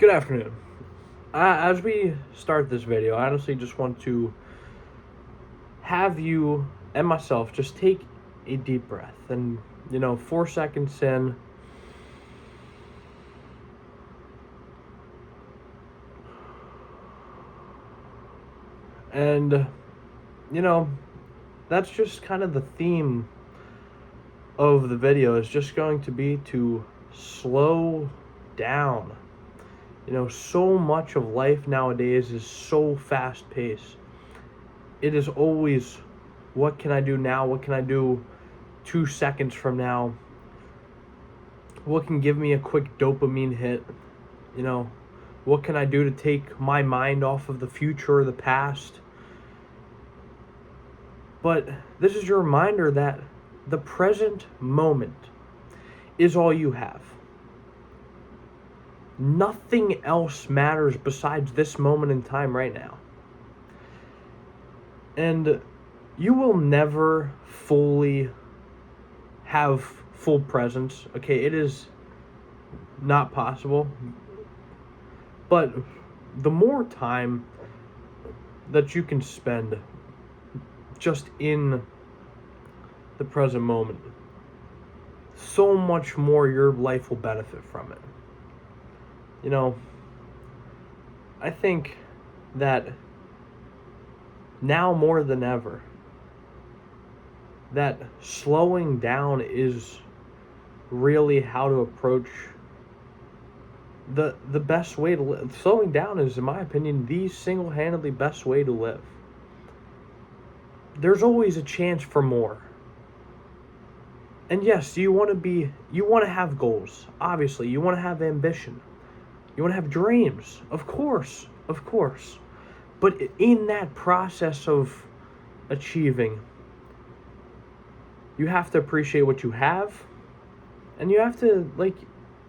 Good afternoon. As we start this video, I honestly just want to have you and myself just take a deep breath and, 4 seconds in, and, you know, that's just kind of the theme of the video is just going to be to slow down. So much of life nowadays is so fast paced. It is always, what can I do now? What can I do 2 seconds from now? What can give me a quick dopamine hit? You know, what can I do to take my mind off of the future or the past? But this is your reminder that the present moment is all you have. Nothing else matters besides this moment in time right now. And you will never fully have full presence. Okay, it is not possible. But the more time that you can spend just in the present moment, so much more your life will benefit from it. I think that now more than ever, that slowing down is really how to approach the best way to live. Slowing down is, in my opinion, the single-handedly best way to live. There's always a chance for more. And yes, you want to have goals. Obviously, you want to have ambition. You want to have dreams. Of course. But in that process of achieving, you have to appreciate what you have, and you have to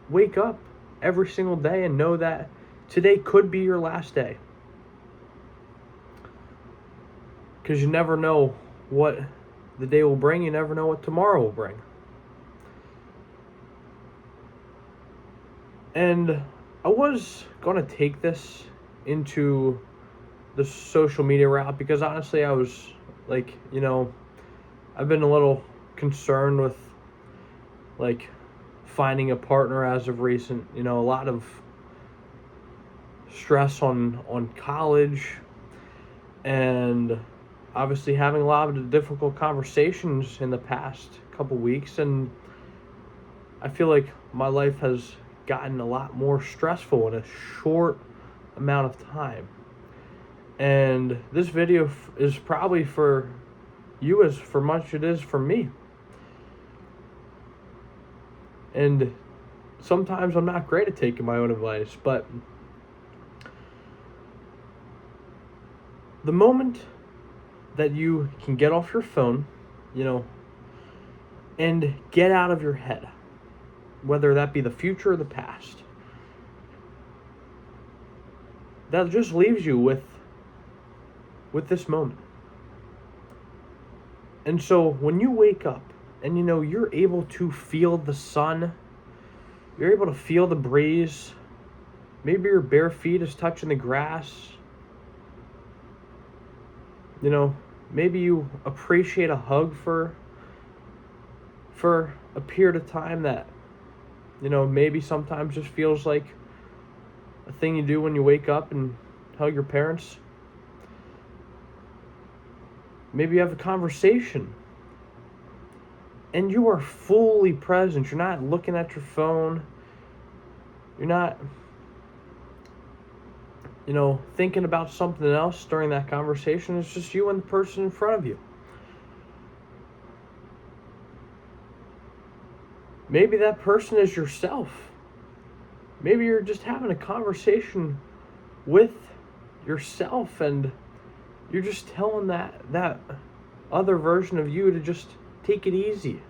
wake up every single day and know that today could be your last day. Because you never know what the day will bring. You never know what tomorrow will bring. And I was going to take this into the social media route because honestly I was I've been a little concerned with finding a partner as of recent. A lot of stress on college, and obviously having a lot of difficult conversations in the past couple weeks, and I feel like my life has gotten a lot more stressful in a short amount of time. And this video is probably for you as for much it is for me. And sometimes I'm not great at taking my own advice, but the moment that you can get off your phone, and get out of your head, whether that be the future or the past, that just leaves you with this moment. And so when you wake up and you're able to feel the sun, you're able to feel the breeze, maybe your bare feet is touching the grass, maybe you appreciate a hug for a period of time that maybe sometimes just feels like a thing you do when you wake up and hug your parents. Maybe you have a conversation and you are fully present. You're not looking at your phone. You're not, thinking about something else during that conversation. It's just you and the person in front of you. Maybe that person is yourself. Maybe you're just having a conversation with yourself and you're just telling that other version of you to just take it easy.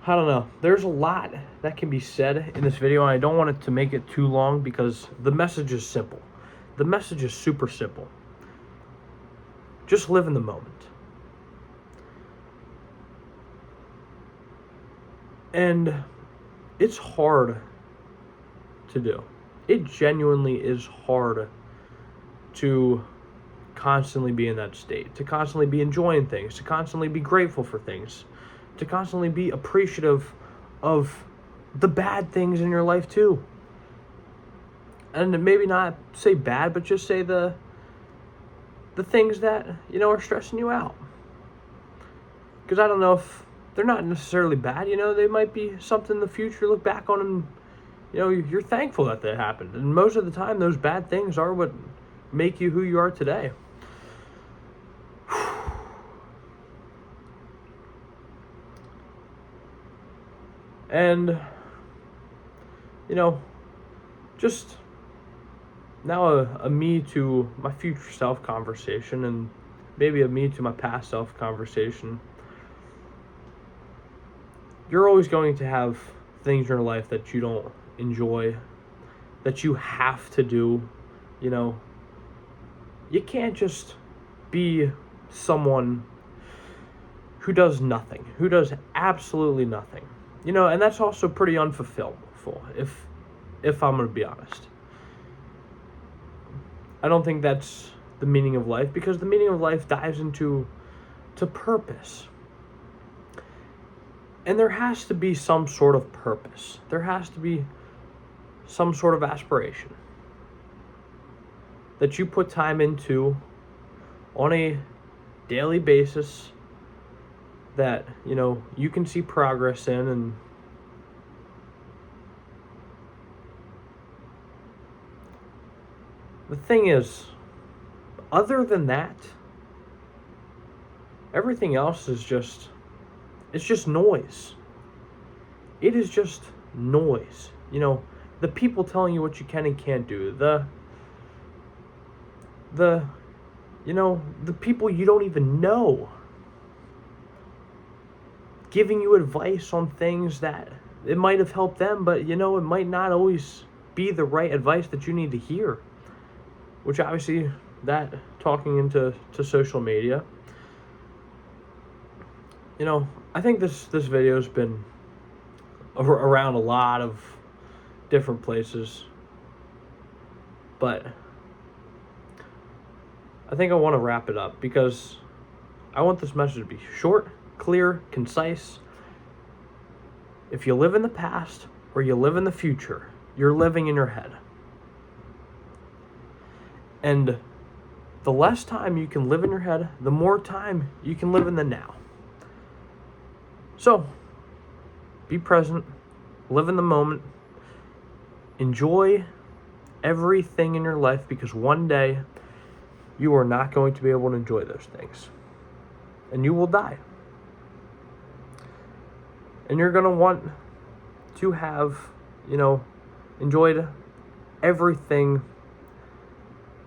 I don't know. There's a lot that can be said in this video, and I don't want it to make it too long because the message is simple. The message is super simple. Just live in the moment. And it's hard to do. It genuinely is hard to constantly be in that state, to constantly be enjoying things, to constantly be grateful for things, to constantly be appreciative of the bad things in your life too. And maybe not say bad, but just say the things that, are stressing you out. Because I don't know if they're not necessarily bad, they might be something in the future, look back on and, you're thankful that happened. And most of the time, those bad things are what make you who you are today. And, just now a me to my future self conversation, and maybe a me to my past self conversation. You're always going to have things in your life that you don't enjoy, that you have to do. You can't just be someone who does nothing, who does absolutely nothing. And that's also pretty unfulfillable, if I'm going to be honest. I don't think that's the meaning of life, because the meaning of life dives into purpose. And there has to be some sort of purpose. There has to be some sort of aspiration that you put time into on a daily basis, that, you can see progress in. And the thing is, other than that, everything else is just, it's just noise. It is just noise. The people telling you what you can and can't do, the people you don't even know giving you advice on things that it might have helped them, but it might not always be the right advice that you need to hear. Which obviously, that talking into social media, I think this video's been around a lot of different places, but I think I want to wrap it up, because I want this message to be short, clear, concise. If you live in the past or you live in the future, you're living in your head. And the less time you can live in your head, the more time you can live in the now. So, be present, live in the moment, enjoy everything in your life, because one day you are not going to be able to enjoy those things. And you will die. And you're going to want to have, enjoyed everything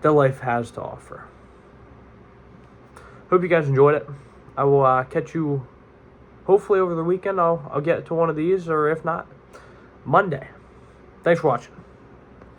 that life has to offer. Hope you guys enjoyed it. I will catch you hopefully over the weekend. I'll get to one of these, or if not, Monday. Thanks for watching.